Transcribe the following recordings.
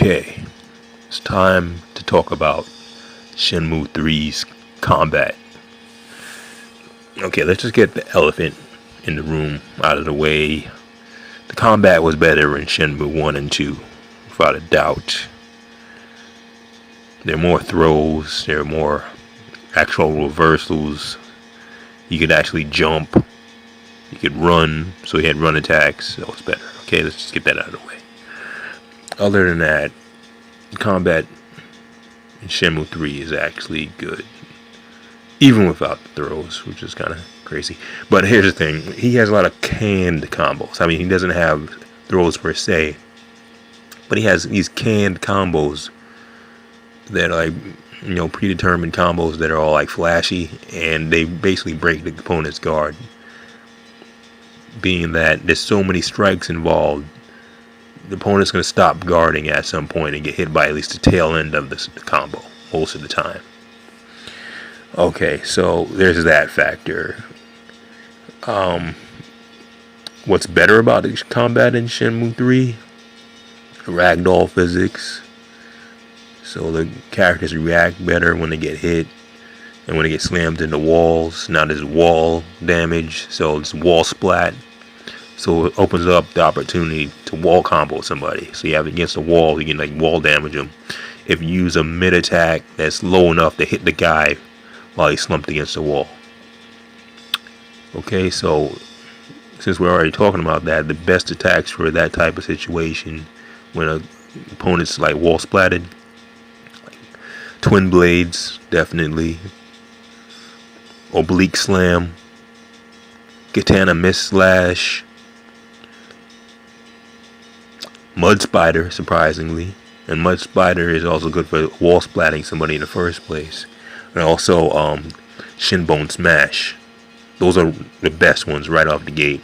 Okay, it's time to talk about Shenmue 3's combat. Okay, let's just get the elephant in the room out of the way. The combat was better in Shenmue 1 and 2, without a doubt. There are more throws, there are more actual reversals. You could actually jump, you could run, so you had run attacks. That was better. Okay, let's just get that out of the way. Other than that, combat in Shenmue 3 is actually good, even without the throws, which is kind of crazy. But here's the thing, he has a lot of canned combos. I mean, he doesn't have throws per se, but he has these canned combos that are like, predetermined combos that are all like flashy, and they basically break the opponent's guard. Being that there's so many strikes involved, the opponent's going to stop guarding at some point and get hit by at least the tail end of the combo most of the time. Okay, so there's that factor. What's better about the combat in Shenmue 3? Ragdoll physics. So the characters react better when they get hit and when they get slammed into walls. Now there's wall damage, so it's wall splat. So it opens up the opportunity to wall combo somebody. So you have against the wall, you can like wall damage them. If you use a mid attack that's low enough to hit the guy while he's slumped against the wall. Okay, so since we're already talking about that, the best attacks for that type of situation, when an opponent's like wall splatted, like twin blades, definitely. Oblique slam, katana miss slash, mud spider, surprisingly, and mud spider is also good for wall splatting somebody in the first place. And also shinbone smash. Those are the best ones right off the gate.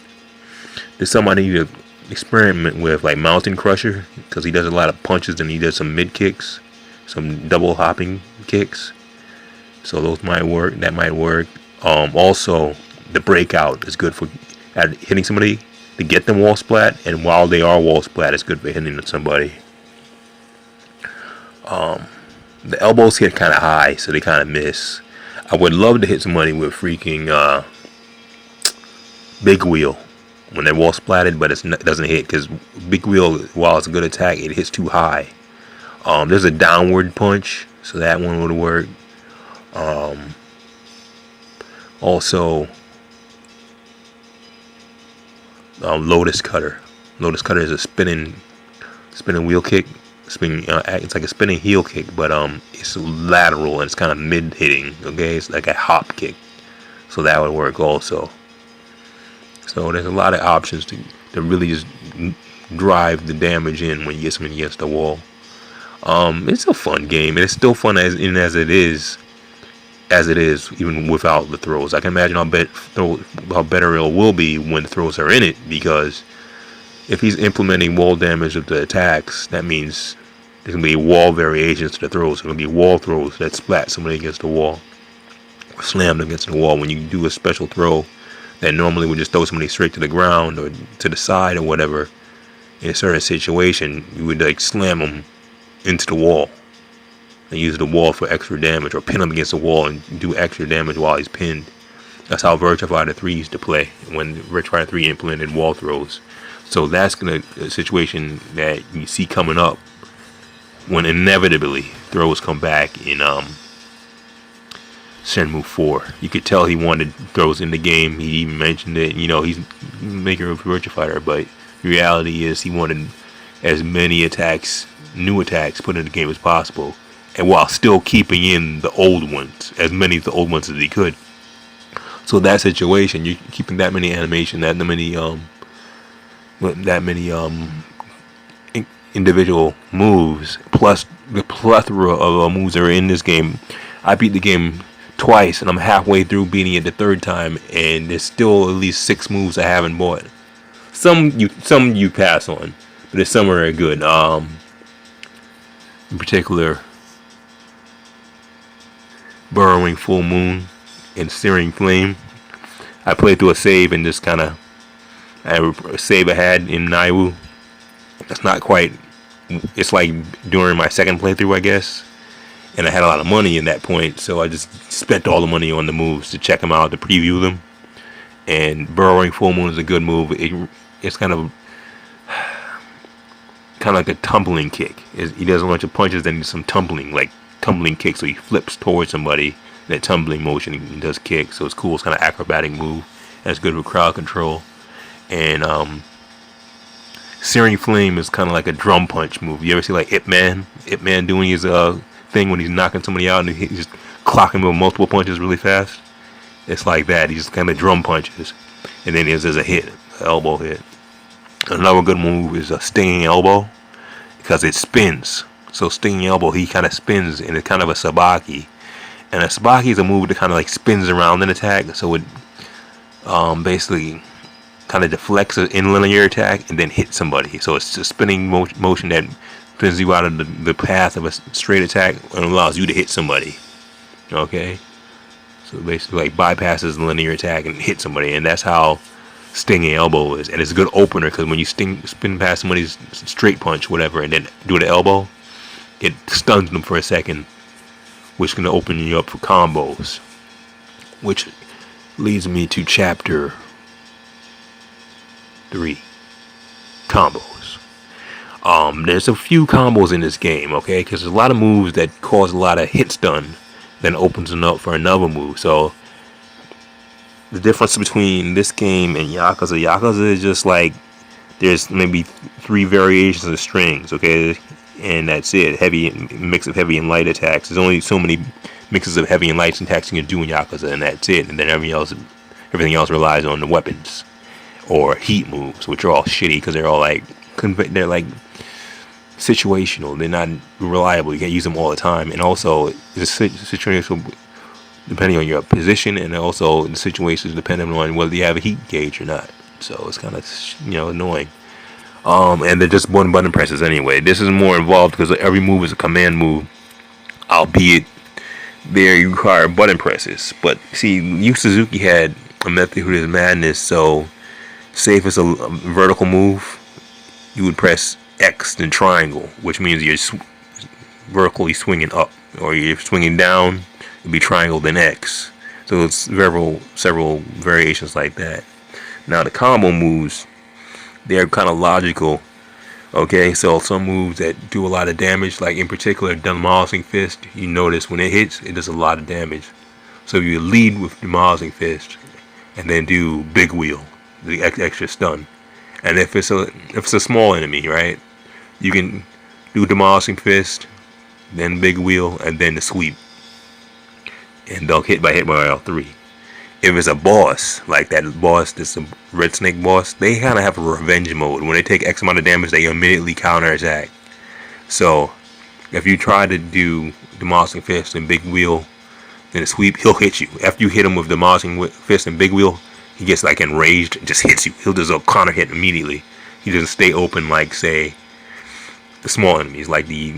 There's somebody to experiment with, like Mountain Crusher, because he does a lot of punches and he does some mid kicks, some double hopping kicks. So those might work. That might work. Also, the breakout is good for hitting somebody to get them wall splat, and while they are wall splat, it's good for hitting somebody. The elbows hit kind of high, so they kind of miss. I would love to hit somebody with freaking big wheel when they're wall splatted, but it doesn't hit because big wheel, while it's a good attack, it hits too high. There's a downward punch, so that one would work. Also, Lotus Cutter. Lotus Cutter is a spinning wheel kick. It's like a spinning heel kick, but it's lateral and it's kind of mid hitting. Okay, it's like a hop kick, so that would work also. So there's a lot of options to really just drive the damage in when you get something against the wall. It's a fun game, and it's still fun as it is even without the throws. I can imagine how better it will be when the throws are in it, because if he's implementing wall damage of the attacks, that means there's going to be wall variations to the throws. There's going to be wall throws that splat somebody against the wall or slam them against the wall. When you do a special throw that normally would just throw somebody straight to the ground or to the side or whatever, in a certain situation, you would like slam them into the wall and use the wall for extra damage, or pin him against the wall and do extra damage while he's pinned. That's how Virtua Fighter 3 used to play when Virtua Fighter 3 implemented wall throws. So that's a situation that you see coming up when inevitably throws come back in Shenmue 4. You could tell he wanted throws in the game. He even mentioned it. He's making a Virtua Fighter, but the reality is he wanted as many attacks, new attacks, put in the game as possible, and while still keeping in the old ones, as many of the old ones as he could. So that situation, you're keeping that many animation, that many individual moves, plus the plethora of moves that are in this game. I beat the game twice, and I'm halfway through beating it the third time, and there's still at least 6 moves I haven't bought. Some you pass on, but there's some that are good. In particular, Burrowing Full Moon and Searing Flame. I played through a save and just a save I had in Naiwu. That's not quite it's like during my second playthrough, I guess, and I had a lot of money in that point, so I just spent all the money on the moves to check them out, to preview them. And burrowing full moon is a good move. It's kind of like a tumbling kick. He does a bunch of punches, then some tumbling, like tumbling kicks. So he flips towards somebody, that tumbling motion, he does kicks. So it's cool. It's kind of acrobatic move. And it's good for crowd control. And Searing Flame is kind of like a drum punch move. You ever see like Ip Man doing his thing when he's knocking somebody out and he's just clocking him with multiple punches really fast? It's like that. He just kind of drum punches, and then there's a hit, an elbow hit. Another good move is a stinging elbow, because it spins. So stinging elbow, he kind of spins, and it's kind of a sabaki. And a sabaki is a move that kind of like spins around an attack, so it basically kind of deflects an in-linear attack and then hits somebody. So it's a spinning motion that spins you out of the path of a straight attack and allows you to hit somebody. Okay? So basically like bypasses the linear attack and hit somebody, and that's how stinging elbow is. And it's a good opener, because when you spin past somebody's straight punch, whatever, and then do the elbow, it stuns them for a second, which can open you up for combos. Which leads me to chapter 3, combos. There's a few combos in this game, okay, because there's a lot of moves that cause a lot of hit stun, then opens them up for another move. So the difference between this game and Yakuza is just like there's maybe 3 variations of strings, okay, and that's it. Mix of heavy and light attacks. There's only so many mixes of heavy and light attacks you can do in Yakuza, and that's it. And then everything else relies on the weapons or heat moves, which are all shitty because they're all like situational. They're not reliable. You can't use them all the time, and also it's situational depending on your position, and also the situations depending on whether you have a heat gauge or not. So it's kind of annoying. And they're just one button presses anyway. This is more involved because every move is a command move, albeit there you require button presses. But see, Yu Suzuki had a method with his madness. So say if it's a vertical move, you would press X then triangle, which means you're vertically swinging up, or you're swinging down, it'd be triangle then X. So it's several variations like that. Now the combo moves, they're kind of logical. Okay, so some moves that do a lot of damage, like in particular Demolishing Fist, you notice when it hits, it does a lot of damage. So you lead with Demolishing Fist, and then do Big Wheel, the extra stun. And if it's a small enemy, right, you can do Demolishing Fist, then Big Wheel, and then the sweep, and they'll hit by all 3. If it's a boss, like that boss, this Red Snake boss, they kind of have a revenge mode. When they take X amount of damage, they immediately counter attack. So if you try to do Demolishing Fist and Big Wheel, then the sweep, he'll hit you. After you hit him with Demolishing Fist and Big Wheel, he gets like enraged and just hits you. He'll just counter hit immediately. He doesn't stay open like, say, the small enemies, like the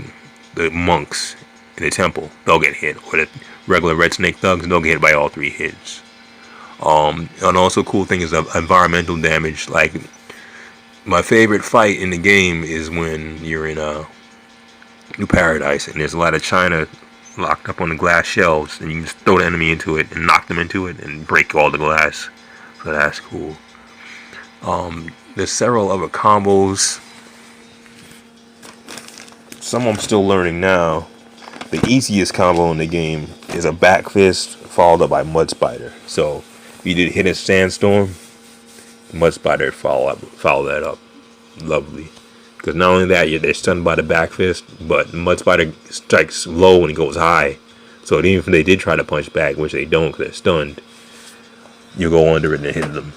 monks in the temple. They'll get hit. Or the regular Red Snake thugs, they'll get hit by all 3 hits. And also cool thing is environmental damage. Like my favorite fight in the game is when you're in New Paradise and there's a lot of china locked up on the glass shelves, and you can just throw the enemy into it and knock them into it and break all the glass. So that's cool. There's several other combos. Some I'm still learning now. The easiest combo in the game is a back fist followed up by Mud Spider. So you did hit a sandstorm, Mud Spider follow that up. Lovely. Because not only that, they're stunned by the back fist, but Mud Spider strikes low and it goes high. So even if they did try to punch back, which they don't because they're stunned, you go under it and hit them.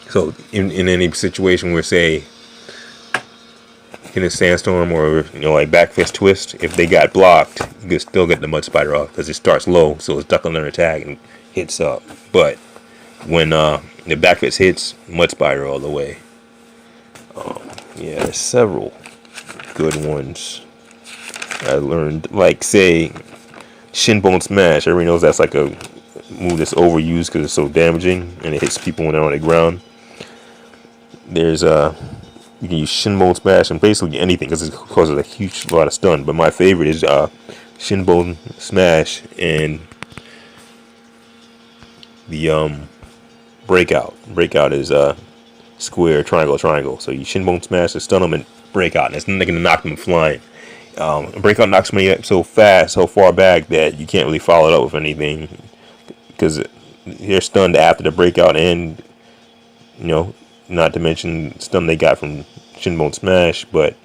So in any situation where, say, in a sandstorm or like back fist twist, if they got blocked, you can still get the Mud Spider off because it starts low, so it's ducking their attack and hits up. But when the back fist hits, Mud Spider all the way. Yeah, there's several good ones I learned. Like, say, Shin Bone Smash. Everybody knows that's like a move that's overused because it's so damaging and it hits people when they're on the ground. There's You can use Shinbone Smash and basically anything because it causes a huge lot of stun. But my favorite is Shinbone Smash and the Breakout. Breakout is square, triangle, triangle. So you Shinbone Smash to stun them and Breakout, and it's nothing to knock them flying. Breakout knocks me up so fast, so far back that you can't really follow it up with anything because they're stunned after the Breakout, and not to mention stun they got from Shinbone Smash, but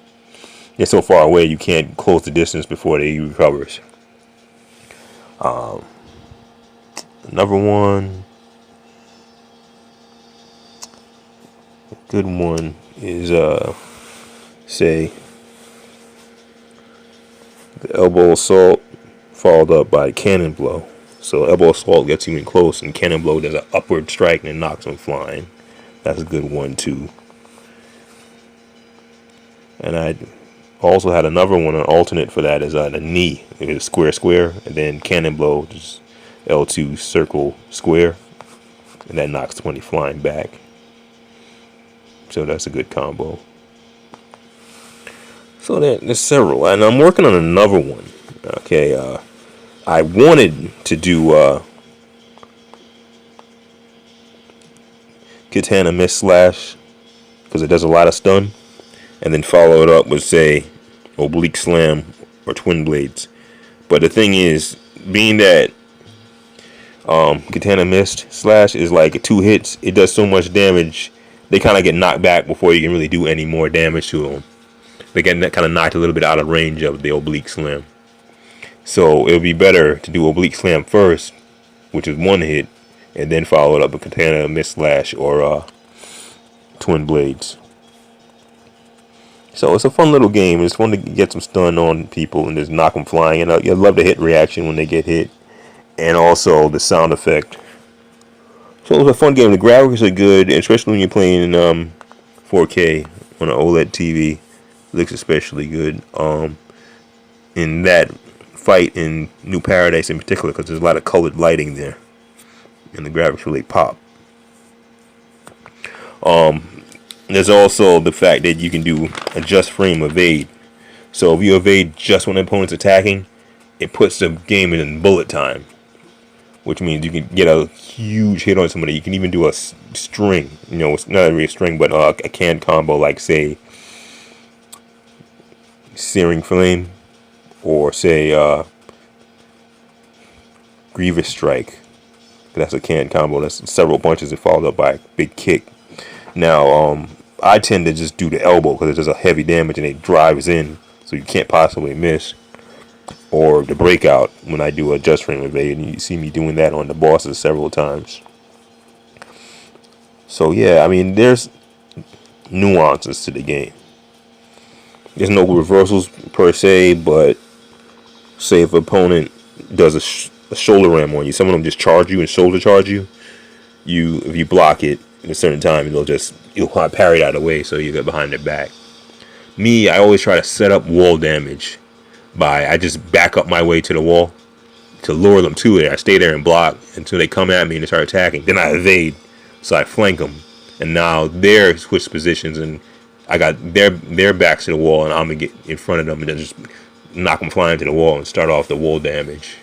they're so far away you can't close the distance before they recovers. Another one, a good one is say the Elbow Assault followed up by Cannon Blow. So Elbow Assault gets even close, and Cannon Blow does an upward strike and it knocks them flying. That's a good one too. And I also had another one, an alternate for that is the knee. It is square, square, and then Cannon Blow, just L2 circle square, and that knocks 20 flying back. So that's a good combo. So there's several, and I'm working on another one. Okay, I wanted to do Katana Miss Slash because it does a lot of stun, and then follow it up with say Oblique Slam or Twin Blades. But the thing is, being that Katana Mist Slash is like 2 hits, it does so much damage. They kind of get knocked back before you can really do any more damage to them. They get kind of knocked a little bit out of range of the Oblique Slam. So it would be better to do Oblique Slam first, which is 1 hit, and then follow it up with Katana Mist Slash or Twin Blades. So it's a fun little game. It's fun to get some stun on people and just knock them flying. And I love the hit reaction when they get hit, and also the sound effect. So it was a fun game. The graphics are good, especially when you're playing in 4K on an OLED TV. It looks especially good. In that fight in New Paradise in particular, because there's a lot of colored lighting there, and the graphics really pop. There's also the fact that you can do adjust frame evade. So if you evade just when the opponent's attacking, it puts the game in bullet time, which means you can get a huge hit on somebody. You can even do a string. It's not really a string, but a canned combo like say Searing Flame or say Grievous Strike. That's a canned combo. That's several punches and followed up by a big kick. Now, I tend to just do the elbow because it does a heavy damage and it drives in, so you can't possibly miss. Or the breakout when I do a just frame evade, and you see me doing that on the bosses several times. So yeah, I mean, there's nuances to the game. There's no reversals per se, but say if an opponent does a shoulder ram on you, some of them just charge you and shoulder charge you. If you block it at a certain time, you'll parry it out of the way, so you get behind their back. Me, I always try to set up wall damage I just back up my way to the wall to lure them to it. I stay there and block until they come at me and they start attacking. Then I evade, so I flank them, and now they're switched positions, and I got their backs to the wall, and I'm gonna get in front of them and then just knock them flying to the wall and start off the wall damage.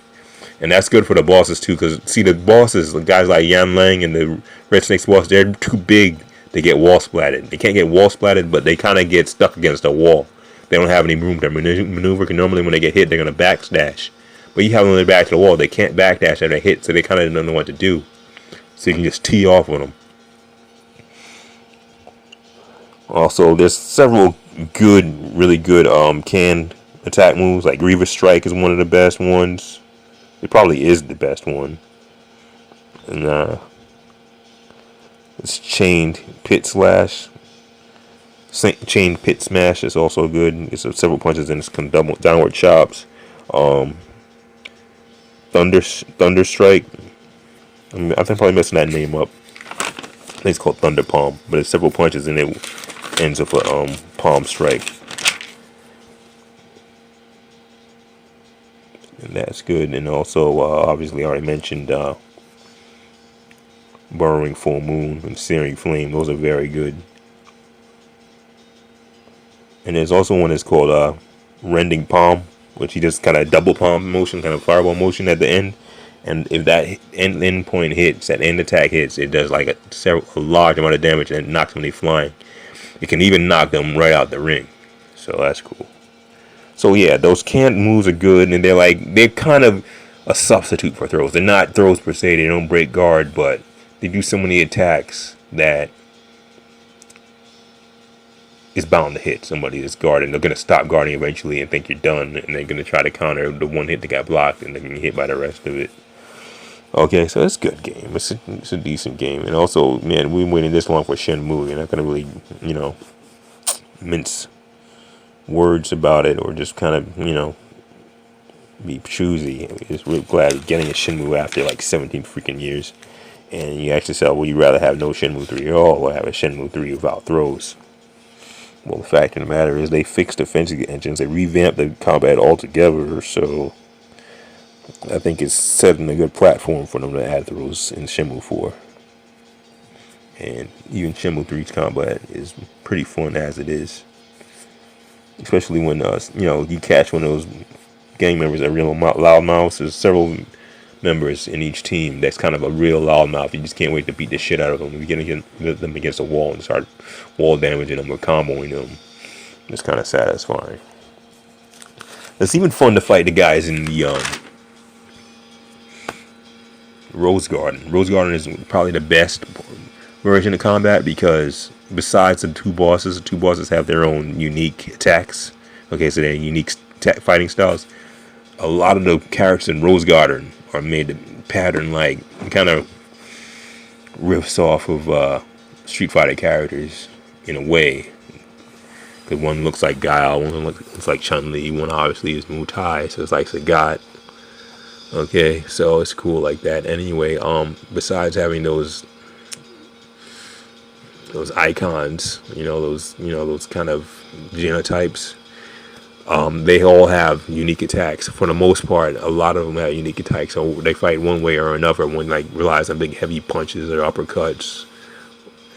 And that's good for the bosses too, because see, the bosses, the guys like Yan Lang and the Red Snake's boss, they're too big to get wall splatted. They can't get wall splatted, but they kind of get stuck against a wall. They don't have any room to maneuver. Because normally when they get hit, they're gonna backdash. But you have them on their back to the wall. They can't backdash after they hit, so they kind of don't know what to do. So you can just tee off on them. Also, there's several really good canned attack moves. Like Grievous Strike is one of the best ones. It probably is the best one. And it's Chained Pit Slash. Chained Pit Smash is also good. It's several punches and it's downward chops. Thunder Strike. I think I'm probably messing that name up. I think it's called Thunder Palm, but it's several punches and it ends up a palm strike. And that's good. And also, obviously, I already mentioned Burrowing Full Moon and Searing Flame. Those are very good. And there's also one that's called rending palm, which you just kind of double palm motion, kind of fireball motion at the end. And if that end point hits, that end attack hits, it does like a large amount of damage and it knocks somebody flying. It can even knock them right out the ring. So that's cool. So yeah, those canned moves are good, and they're kind of a substitute for throws. They're not throws per se. They don't break guard, but they do so many attacks that is bound to hit somebody that's guarding. They're gonna stop guarding eventually and think you're done, and they're gonna try to counter the one hit that got blocked, and they can get hit by the rest of it. Okay, so it's a good game. It's a decent game, and also, man, we've been waiting this long for Shenmue. You're not gonna really, mince words about it or just kind of, be choosy. I'm just real glad we're getting a Shenmue after like 17 freaking years. And you ask yourself, would you rather have no Shenmue 3 at all or have a Shenmue 3 without throws? Well, the fact of the matter is they fixed the fencing engines. They revamped the combat altogether. So I think it's setting a good platform for them to add throws in Shenmue 4. And even Shenmue 3's combat is pretty fun as it is. Especially when, you catch one of those gang members that are real loudmouths. There's several members in each team that's kind of a real loudmouth. You just can't wait to beat the shit out of them. You get them against a wall and start wall damaging them or comboing them. It's kind of satisfying. It's even fun to fight the guys in the Rose Garden. Rose Garden is probably the best version of combat because besides the two bosses have their own unique attacks. Okay, so they're unique fighting styles. A lot of the characters in Rose Garden are made to pattern like kind of riffs off of Street Fighter characters in a way. Because one looks like Guile, one looks like Chun-Li, one obviously is Muay, so it's like Sagat. Okay, so it's cool like that. Anyway, besides having those icons, those kind of genotypes, they all have unique attacks. For the most part, a lot of them have unique attacks. So they fight one way or another. One like relies on big heavy punches or uppercuts,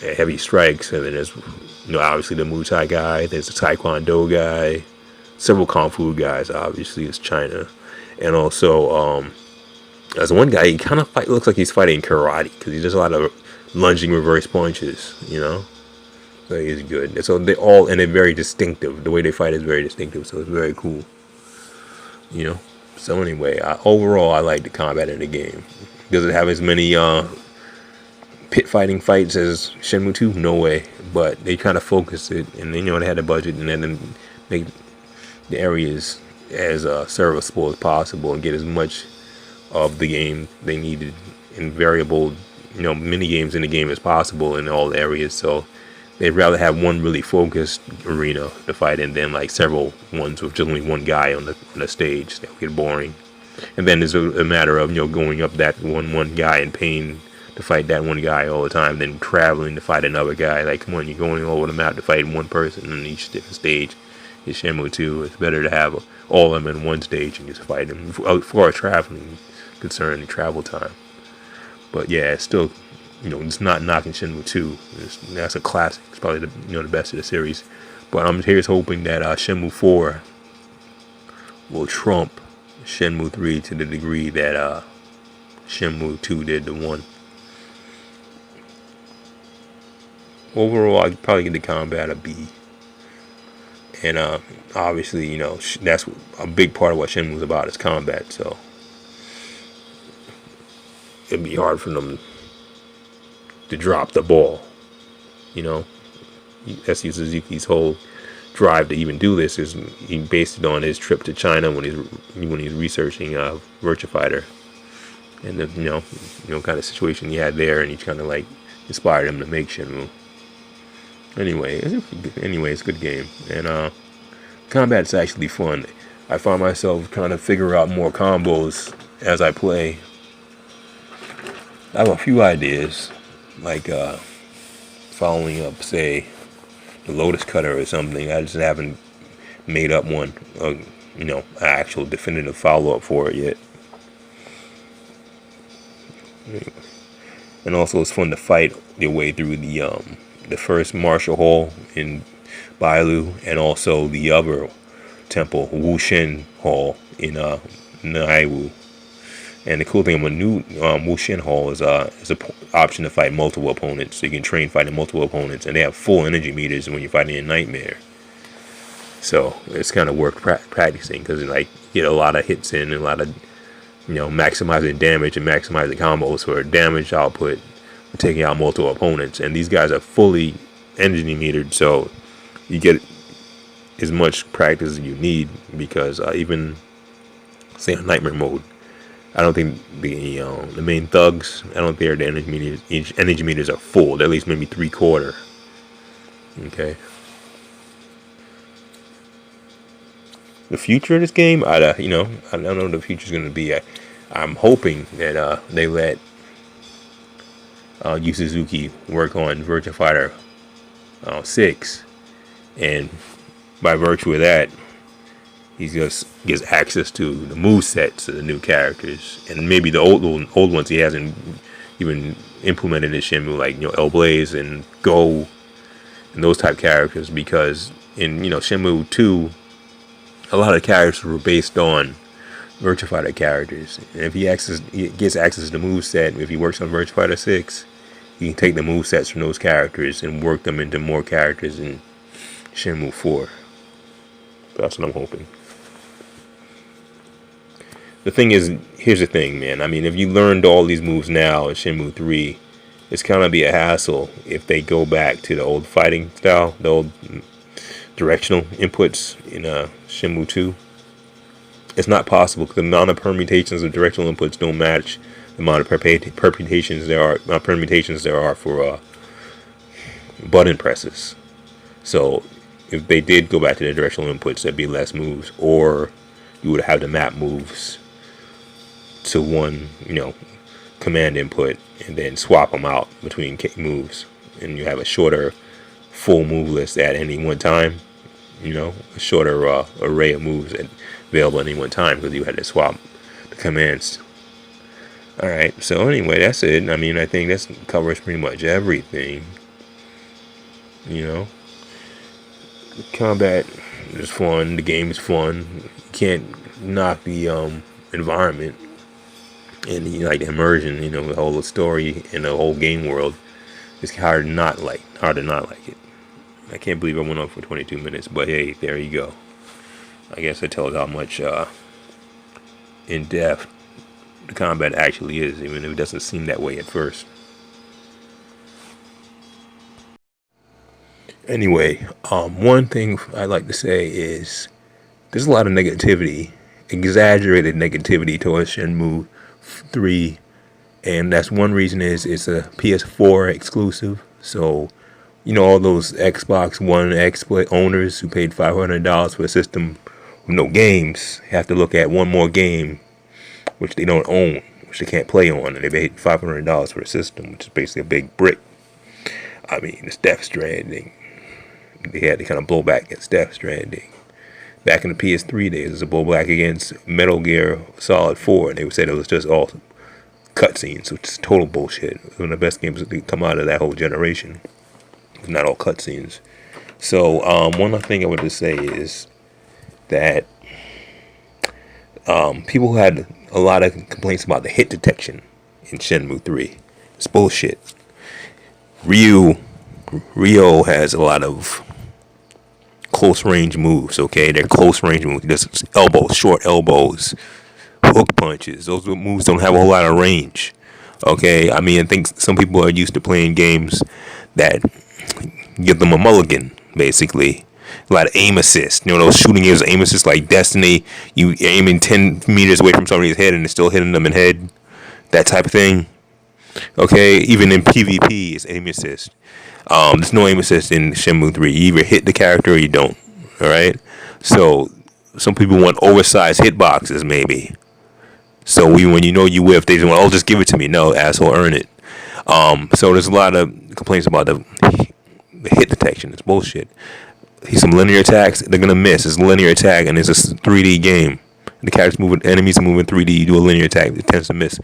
heavy strikes, and then there's obviously the Muay Thai guy. There's the Taekwondo guy, several Kung Fu guys. Obviously, it's China, and also there's one guy. He kind of looks like he's fighting karate because he does a lot of lunging reverse punches. So he's good. So they're very distinctive. The way they fight is very distinctive. So it's very cool. So anyway, overall, I like the combat in the game. Does it have as many pit fighting fights as Shenmue 2? No way. But they kind of focused it, and then they had a budget, and then make the areas as serviceable as possible and get as much of the game they needed in variable, mini games in the game as possible in all the areas. So they'd rather have one really focused arena to fight in than like several ones with just only one guy on the stage. That would get boring. And then it's a matter of going up that one guy and paying to fight that one guy all the time, then traveling to fight another guy. Like, come on, you're going all over the map to fight one person on each different stage. In Shenmue 2, it's better to have all of them in one stage and just fight them. For traveling concern and travel time. But yeah, it's still, it's not knocking Shenmue 2. That's a classic. It's probably the best of the series. But I'm here's hoping that Shenmue 4 will trump Shenmue 3 to the degree that Shenmue 2 did to 1. Overall, I'd probably give the combat a B. And obviously, that's a big part of what Shenmue's about is combat. So it'd be hard for them to drop the ball. That's Suzuki's whole drive to even do this. Is he based it on his trip to China when he's researching Virtua Fighter, and the kind of situation he had there, and he kind of like inspired him to make Shenmue. Anyway, it's a good game, and combat's actually fun. I find myself trying to figure out more combos as I play. I have a few ideas, like following up, say, the Lotus Cutter or something. I just haven't made up one, an actual definitive follow-up for it yet. And also, it's fun to fight your way through the first Marshall Hall in Bailu, and also the other temple, Wushen Hall in Naiwu. And the cool thing about new Wushen Hall is a option to fight multiple opponents. So you can train fighting multiple opponents, and they have full energy meters when you're fighting in Nightmare. So it's kind of worth practicing, because like you get a lot of hits in, and a lot of maximizing damage and maximizing combos for damage output, for taking out multiple opponents. And these guys are fully energy metered, so you get as much practice as you need, because even say in Nightmare mode, I don't think the main thugs, I don't think their energy meters are full. They're at least maybe 3/4. Okay. The future of this game, I don't know what the future is going to be. I'm hoping that they let Yu Suzuki work on Virtua Fighter 6, and by virtue of that, he just gets access to the move sets of the new characters, and maybe the old ones he hasn't even implemented in Shenmue, like El Blaze and Go and those type characters, because in Shenmue 2, a lot of characters were based on Virtua Fighter characters. And if he gets access to the move set, if he works on Virtua Fighter 6, he can take the move sets from those characters and work them into more characters in Shenmue 4. That's what I'm hoping. The thing is, here's the thing, man. I mean, if you learned all these moves now in Shenmue 3, it's kind of be a hassle if they go back to the old fighting style, the old directional inputs in Shenmue 2. It's not possible, because the amount of permutations of directional inputs don't match the amount of permutations there are for button presses. So if they did go back to the directional inputs, there'd be less moves, or you would have to map moves to one command input and then swap them out between moves, and you have a shorter full move list at any one time, a shorter array of moves available at any one time, because you had to swap the commands. Alright, so anyway, that's it. I mean, I think that covers pretty much everything. Combat is fun, the game is fun. You can't knock the environment and like the immersion, the whole story and the whole game world. It's hard to not like it. I can't believe I went on for 22 minutes, but hey, there you go. I guess it tells how much in depth the combat actually is, even if it doesn't seem that way at first. Anyway, one thing I'd like to say is there's a lot of negativity, exaggerated negativity towards Shenmue 3, and that's one reason is it's a PS4 exclusive. So, all those Xbox One X owners who paid $500 for a system with no games have to look at one more game which they don't own, which they can't play on, and they paid $500 for a system, which is basically a big brick. I mean, it's Death Stranding. They had to kind of blow back against Death Stranding. Back in the PS3 days, it was a blowback against Metal Gear Solid 4, and they said it was just all cutscenes, which is total bullshit. It was one of the best games that come out of that whole generation. It's not all cutscenes. So, one other thing I wanted to say is that people had a lot of complaints about the hit detection in Shenmue 3. It's bullshit. Ryo has a lot of close range moves, okay? They're close range moves. There's elbows, short elbows, hook punches. Those moves don't have a whole lot of range, okay? I mean, I think some people are used to playing games that give them a mulligan, basically. A lot of aim assist. Those shooting games, aim assist like Destiny. You aiming 10 meters away from somebody's head and it's still hitting them in the head. That type of thing. Okay, even in PvP, it's aim assist. There's no aim assist in Shenmue 3. You either hit the character or you don't. Alright? So, some people want oversized hitboxes, maybe. So, when you whiff, they just want, just give it to me. No, asshole, earn it. So, there's a lot of complaints about the hit detection. It's bullshit. Some linear attacks, they're going to miss. It's a linear attack, and it's a 3D game. The characters moving, enemies are moving 3D. You do a linear attack, it tends to miss.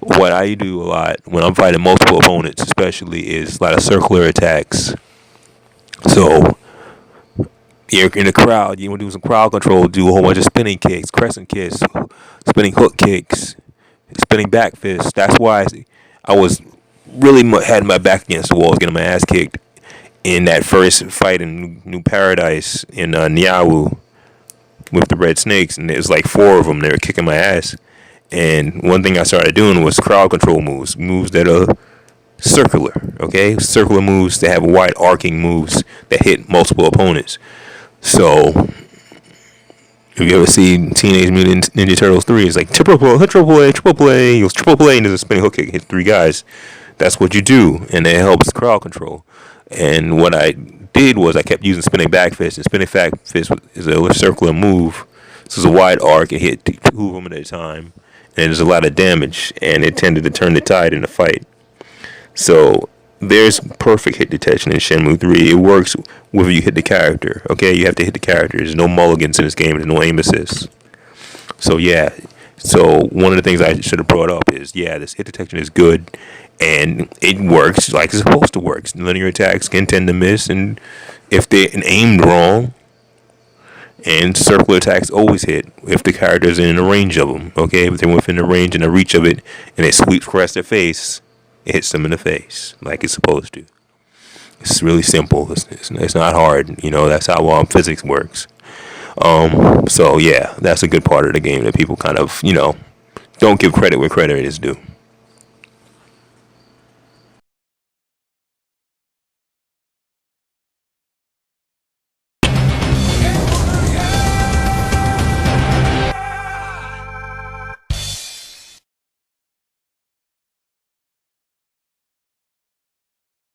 What I do a lot when I'm fighting multiple opponents, especially, is a lot of circular attacks. So you're in the crowd. You want to do some crowd control. Do a whole bunch of spinning kicks, crescent kicks, spinning hook kicks, spinning back fists. That's why I was really had my back against the wall, getting my ass kicked in that first fight in New Paradise in Niawu with the red snakes, and there's like four of them. They were kicking my ass, and one thing I started doing was crowd control moves that are circular. Okay, circular moves that have wide arcing moves that hit multiple opponents. So if you ever see Teenage Mutant Ninja Turtles 3, it's like triple play, it goes triple play, and there's a spinning hook kick, hit three guys. That's what you do, and it helps crowd control. And what I did was I kept using spinning back fist, and spinning back fist is a circular move. So it's a wide arc, it hit two of them at a time, and there's a lot of damage, and it tended to turn the tide in the fight. So there's perfect hit detection in Shenmue 3. It works whether you hit the character. Okay, you have to hit the character. There's no mulligans in this game. There's no aim assist. So yeah. So one of the things I should have brought up is, this hit detection is good, and it works like it's supposed to work. Linear attacks can tend to miss, and if they're aimed wrong, and circular attacks always hit if the character's in the range of them. Okay, if they're within the range and the reach of it, and it sweeps across their face, it hits them in the face like it's supposed to. It's really simple. It's not hard. That's how physics works. So yeah, that's a good part of the game that people kind of don't give credit where credit is due.